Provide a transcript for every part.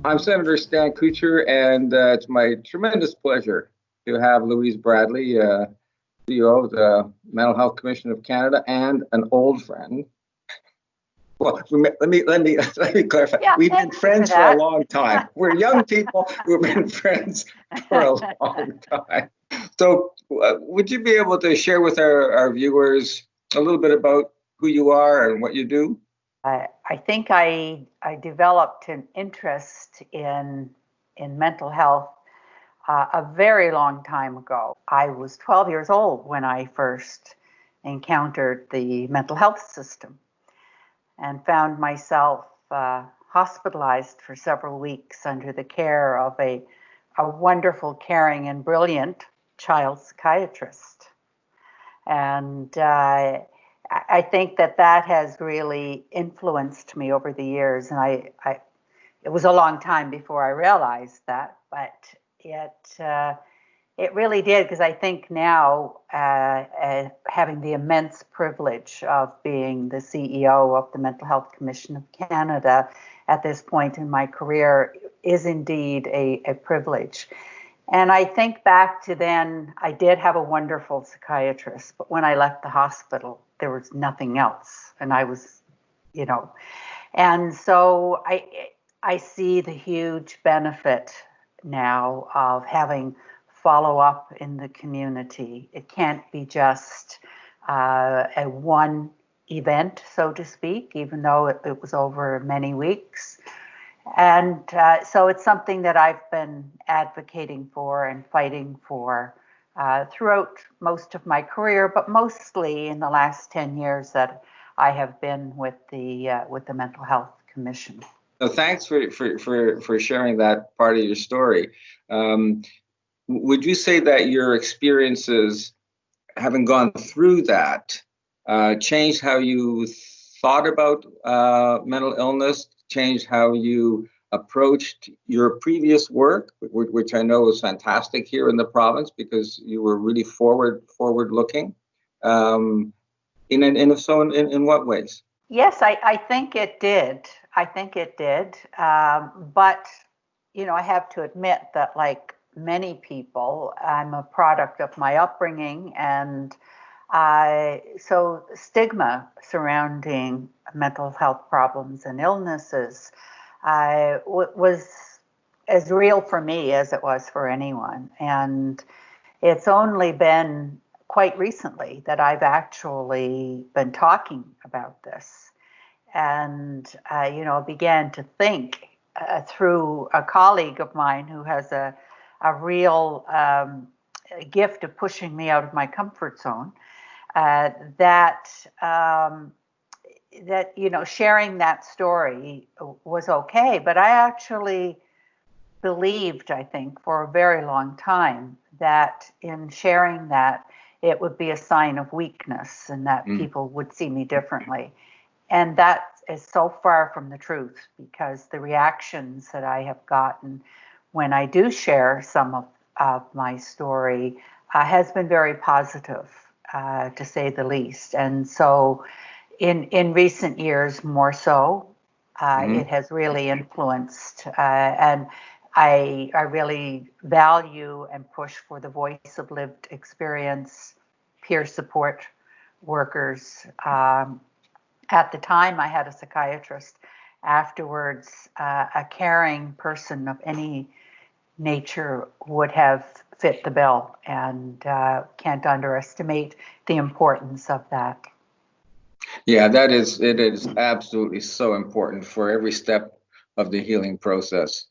I'm Senator Stan Kuchar, and it's my tremendous pleasure to have Louise Bradley, CEO of the Mental Health Commission of Canada, and an old friend. Well, let me clarify. Yeah, We've been friends for a long time. We're young people who've been friends for a long time. So, would you be able to share with our viewers a little bit about who you are and what you do? I think I developed an interest in mental health a very long time ago. I was 12 years old when I first encountered the mental health system and found myself hospitalized for several weeks under the care of a wonderful, caring, and brilliant child psychiatrist. And I think that has really influenced me over the years, and it was a long time before I realized that, but it really did, because I think now, having the immense privilege of being the CEO of the Mental Health Commission of Canada at this point in my career is indeed a privilege. And I think back to then, I did have a wonderful psychiatrist, but when I left the hospital, there was nothing else. And I was, and so I see the huge benefit now of having follow up in the community. It can't be just a one event, so to speak, even though it was over many weeks. And so it's something that I've been advocating for and fighting for throughout most of my career, but mostly in the last 10 years that I have been with the Mental Health Commission. So thanks for sharing that part of your story. Would you say that your experiences, having gone through that, changed how you thought about mental illness, changed how you approached your previous work, which I know was fantastic here in the province because you were really forward looking? And if so, in what ways? Yes, I think it did. But, I have to admit that, like many people, I'm a product of my upbringing, and so stigma surrounding mental health problems and illnesses was as real for me as it was for anyone. And it's only been quite recently that I've actually been talking about this, and began to think through a colleague of mine who has a real gift of pushing me out of my comfort zone, that sharing that story was okay. But I actually believed, I think, for a very long time that in sharing that, it would be a sign of weakness and that people would see me differently. And that is so far from the truth, because the reactions that I have gotten when I do share some of my story has been very positive, to say the least. And so in recent years, more so, it has really influenced, and I really value and push for the voice of lived experience, peer support workers. At the time, I had a psychiatrist. Afterwards, a caring person of any nature would have fit the bill, and can't underestimate the importance of that. Yeah, it is absolutely so important for every step of the healing process.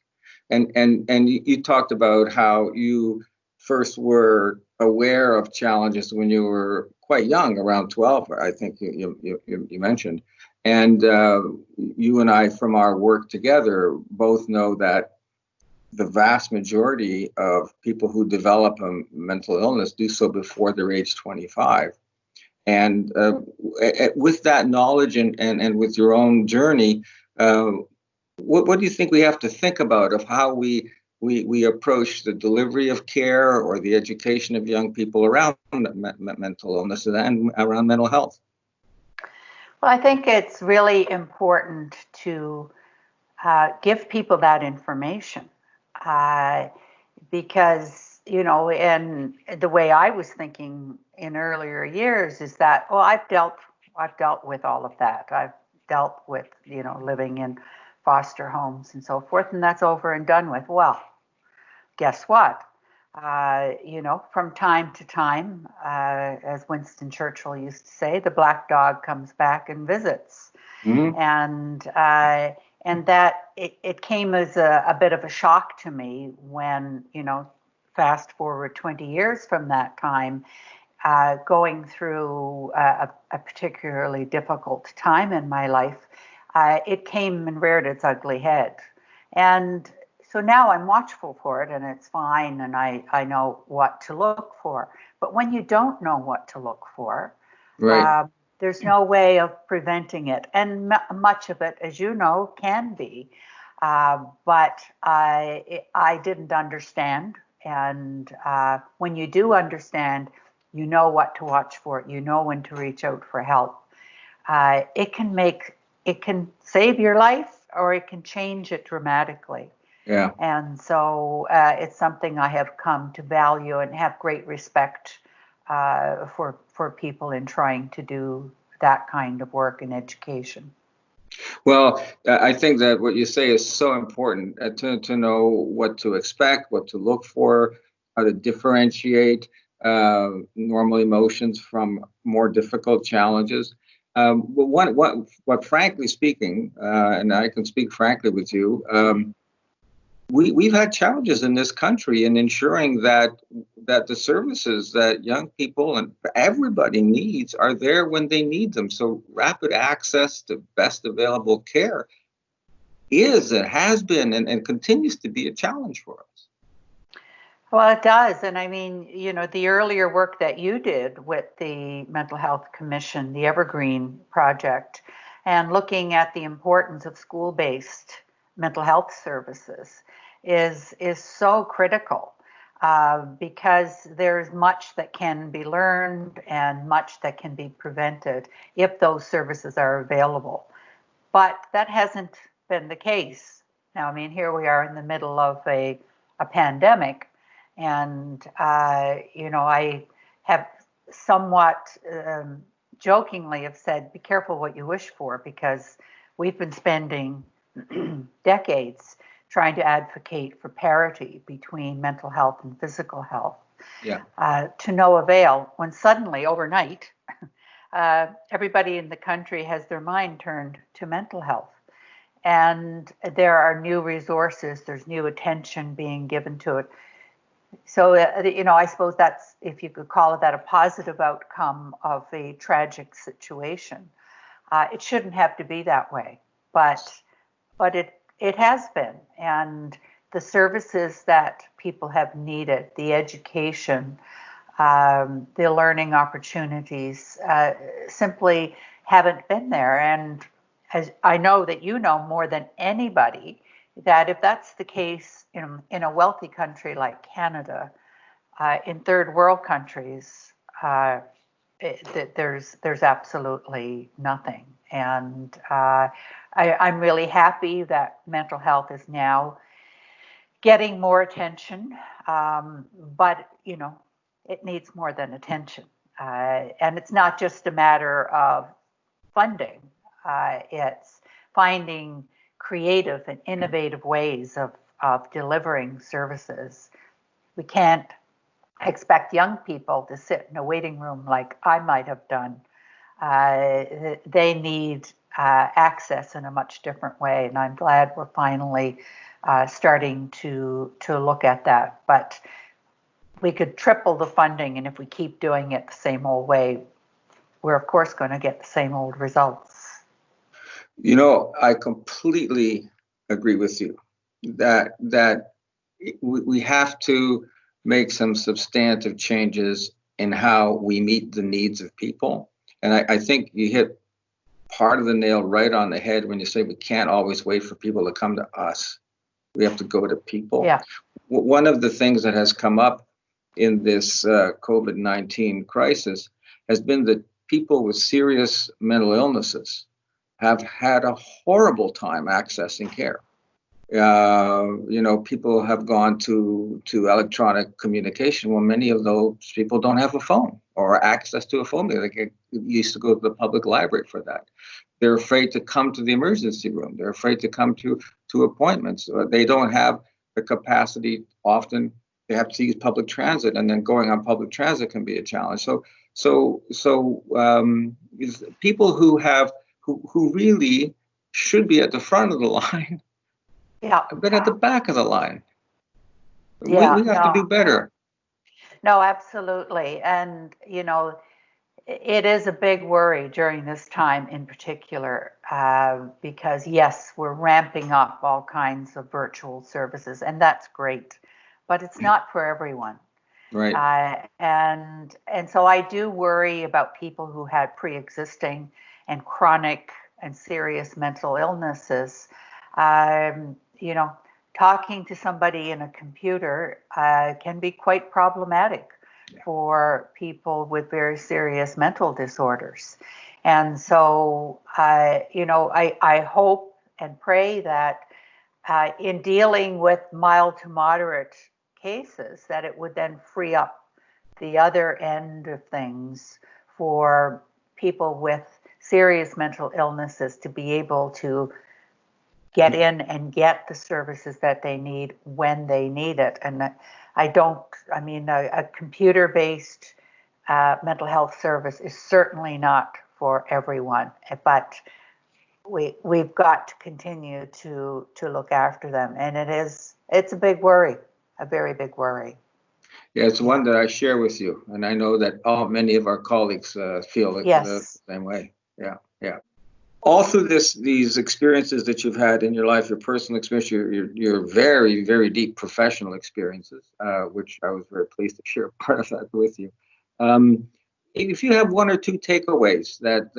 And you talked about how you first were aware of challenges when you were quite young, around 12, I think you mentioned. And you and I, from our work together, both know that the vast majority of people who develop a mental illness do so before they're age 25. And with that knowledge and with your own journey, what do you think we have to think about of how we approach the delivery of care or the education of young people around mental illness and around mental health? Well, I think it's really important to give people that information. Because, and the way I was thinking in earlier years is that, well, I've dealt with all of that. I've dealt with, living in foster homes and so forth, and that's over and done with. Well, guess what? From time to time, as Winston Churchill used to say, the black dog comes back and visits. Mm-hmm. And that it came as a bit of a shock to me when, fast forward 20 years from that time, going through a particularly difficult time in my life, it came and reared its ugly head. And so now I'm watchful for it, and it's fine, and I know what to look for. But when you don't know what to look for, Right. there's no way of preventing it. And much of it, as you know, can be. But I didn't understand. And when you do understand, you know what to watch for. You know when to reach out for help. It can save your life, or it can change it dramatically. Yeah. And so it's something I have come to value and have great respect for people in trying to do that kind of work in education. Well, I think that what you say is so important, to know what to expect, what to look for, how to differentiate normal emotions from more difficult challenges. But what frankly speaking, and I can speak frankly with you, we've had challenges in this country in ensuring that the services that young people and everybody needs are there when they need them. So rapid access to best available care is and has been and continues to be a challenge for us. Well, it does. And I mean, the earlier work that you did with the Mental Health Commission, the Evergreen Project, and looking at the importance of school-based mental health services is so critical, because there's much that can be learned and much that can be prevented if those services are available. But that hasn't been the case. Now, I mean, here we are in the middle of a pandemic, and I have somewhat jokingly have said, be careful what you wish for, because we've been spending decades trying to advocate for parity between mental health and physical health, to no avail, when suddenly, overnight, everybody in the country has their mind turned to mental health. And there are new resources, there's new attention being given to it. So, I suppose that's, if you could call it that, a positive outcome of a tragic situation. It shouldn't have to be that way, but it has been. And the services that people have needed, the education, the learning opportunities, simply haven't been there. And as I know that you know more than anybody, that if that's the case in a wealthy country like Canada, in third world countries, there's absolutely nothing. And I'm really happy that mental health is now getting more attention, but it needs more than attention. And it's not just a matter of funding. It's finding creative and innovative ways of delivering services. We can't expect young people to sit in a waiting room like I might have done. They need access in a much different way, and I'm glad we're finally starting to look at that. But we could triple the funding, and if we keep doing it the same old way, we're of course going to get the same old results. I completely agree with you that we have to make some substantive changes in how we meet the needs of people. And I think you hit part of the nail right on the head when you say we can't always wait for people to come to us. We have to go to people. Yeah. One of the things that has come up in this COVID-19 crisis has been that people with serious mental illnesses have had a horrible time accessing care. People have gone to electronic communication. Well, many of those people don't have a phone or access to a phone. They used to go to the public library for that. They're afraid to come to the emergency room. They're afraid to come to appointments. They don't have the capacity. Often they have to use public transit, and then going on public transit can be a challenge. So people who really should be at the front of the line Yeah. have been at the back of the line. Yeah. We have to do better. No, absolutely. And, it is a big worry during this time in particular, because yes, we're ramping up all kinds of virtual services, and that's great, but it's not for everyone. Right. And so I do worry about people who had pre-existing and chronic and serious mental illnesses. You know, talking to somebody in a computer can be quite problematic for people with very serious mental disorders. And so, I hope and pray that in dealing with mild to moderate cases, that it would then free up the other end of things for people with serious mental illnesses to be able to get in and get the services that they need when they need it. And a computer based mental health service is certainly not for everyone, but we've got to continue to look after them, and it's a big worry, a very big worry. Yeah, it's one that I share with you, and I know that many of our colleagues feel the Yes. same way. Yeah, yeah. All through these experiences that you've had in your life, your personal experience, your very, very deep professional experiences, which I was very pleased to share part of that with you. If you have one or two takeaways that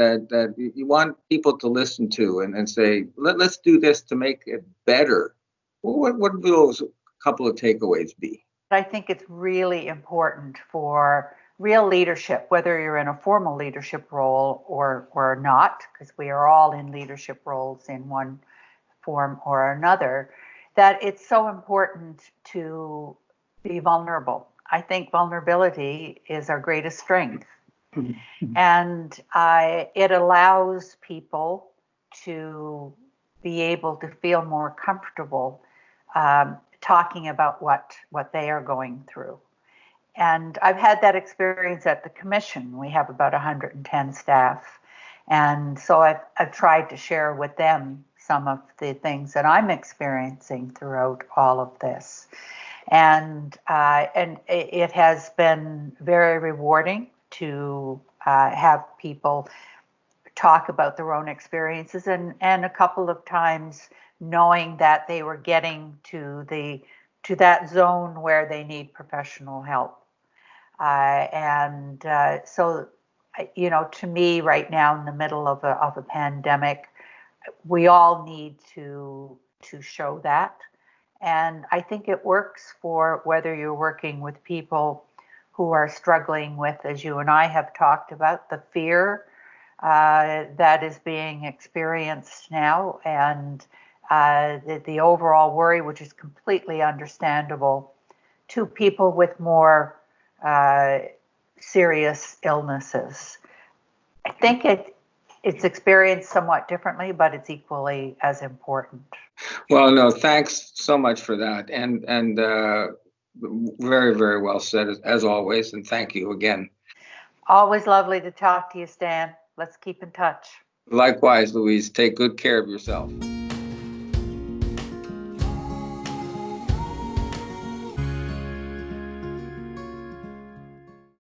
you want people to listen to and say, let's do this to make it better, what would those couple of takeaways be? I think it's really important for real leadership, whether you're in a formal leadership role or not, because we are all in leadership roles in one form or another, that it's so important to be vulnerable. I think vulnerability is our greatest strength. And it allows people to be able to feel more comfortable talking about what they are going through. And I've had that experience at the commission. We have about 110 staff. And so I've tried to share with them some of the things that I'm experiencing throughout all of this. And it has been very rewarding to have people talk about their own experiences, and a couple of times knowing that they were getting to that zone where they need professional help. So, to me, right now in the middle of a pandemic, we all need to show that. And I think it works for whether you're working with people who are struggling with, as you and I have talked about, the fear that is being experienced now, and the overall worry, which is completely understandable, to people with more serious illnesses. I think it's experienced somewhat differently, but it's equally as important. Well, no, thanks so much for that, and very, very well said as always, and thank you again. Always lovely to talk to you, Stan. Let's keep in touch. Likewise, Louise, take good care of yourself.